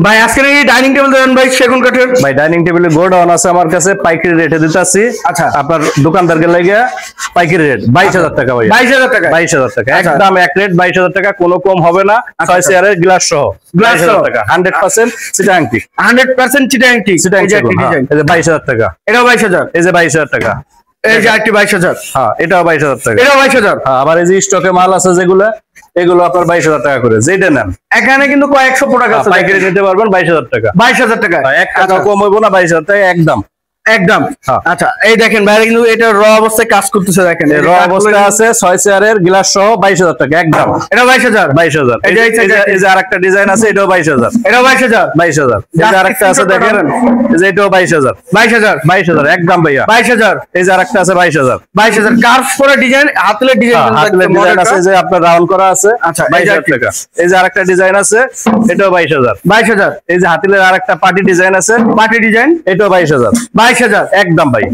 ভাই আজকে এই ডাইনিং টেবিল দেন ভাই সেগুন কাঠের। ভাই ডাইনিং টেবিলে গোডাউন আছে আমার কাছে, পাইকারি রেটে দিতেছি। আচ্ছা, আপনার দোকানদারকে লাগিয়ে পাইকারি রেট 22,000 টাকা ভাই। 22,000 টাকা। 22,000 টাকা একদম এক রেট, 22,000 টাকা, কোনো কম হবে না। 6 চেয়ারের গ্লাস সহ 22,000 টাকা, 100% Chittagong tick. 100% Chittagong tick. Chittagong tick, এই যে 22,000 টাকা। এটাও 22,000। এই যে 22,000 টাকা। এই যে আরেকটি 22,000। হ্যাঁ, এটাও 22,000 টাকা। এটাও 22,000। হ্যাঁ, আবার এই যে স্টকে মাল আছে যেগুলো, এগুলো আপনার 22,000 টাকা করে, যেটা নেন। এখানে কিন্তু কয়েকশো প্রোডাক্ট আছে, পাইকারি নিতে পারবেন 22,000 টাকা। 22,000 টাকা, এক টাকা কম হইব না, 22,000 টাকা একদম একদম। আচ্ছা, এই দেখেন ভাই কিন্তু এটা র অবস্থায় কাজ করতেছে, দেখেন র অবস্থায় আছে। 6 চেয়ারের গ্লাস সহ 22,000 টাকা একদম। এটা 22,000। 22,000। এই যে আরেকটা ডিজাইন আছে, এটাও 22,000। এটাও 22,000। 22,000। এই যে আরেকটা আছে দেখেন, এই যে এটাও 22,000। 22,000। 22,000 একদম ভাইয়া। 22,000। এই যে আরেকটা আছে 22,000। 22,000 কার্ভ করা ডিজাইন, হাতলের ডিজাইন, হাতলের ডিজাইন আছে, যে আপনার রাউন্ড করা আছে। আচ্ছা, 22,000 টাকা। এই যে আরেকটা ডিজাইন আছে, এটাও 22,000। 22,000। এই যে হাতিলের আরেকটা পার্টি ডিজাইন আছে, পার্টি ডিজাইন, এটাও 22,000। 22,000 একদম ভাই,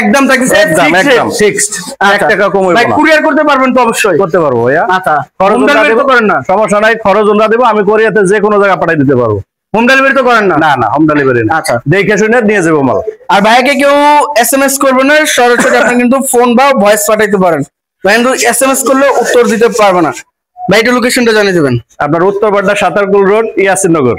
একদম থাকছে, একদম একদম ফিক্সড। 1 টাকা কম হইব ভাই না। কুরিয়ার করতে পারবেন তো? অবশ্যই করতে পারবো ভাইয়া। আচ্ছা, খরচ হোম আমরা ডেলিভারি দেব, তো করেন না? সমস্যা নাই, খরচ আমরা দেব। আমি কোরিয়াতে যে কোনো জায়গা পাঠিয়ে দিতে পারবো। হোম ডেলিভারি তো করেন না? না না, হোম ডেলিভারি না। আচ্ছা, দেখে শুনে নিয়ে যাবো মাল। আর ভাইকে কেউ এসএমএস করবে না, সরাসরি আপনি কিন্তু ফোন বা ভয়েস পাঠাইতে পারেন। ভাই কিন্তু এসএমএস করলে উত্তর দিতে পারবে না। ভাই একটু লোকেশনটা জানিয়ে দেবেন। আপনার উত্তরপাড়া সাতারকুল রোড, ইয়াসিননগর।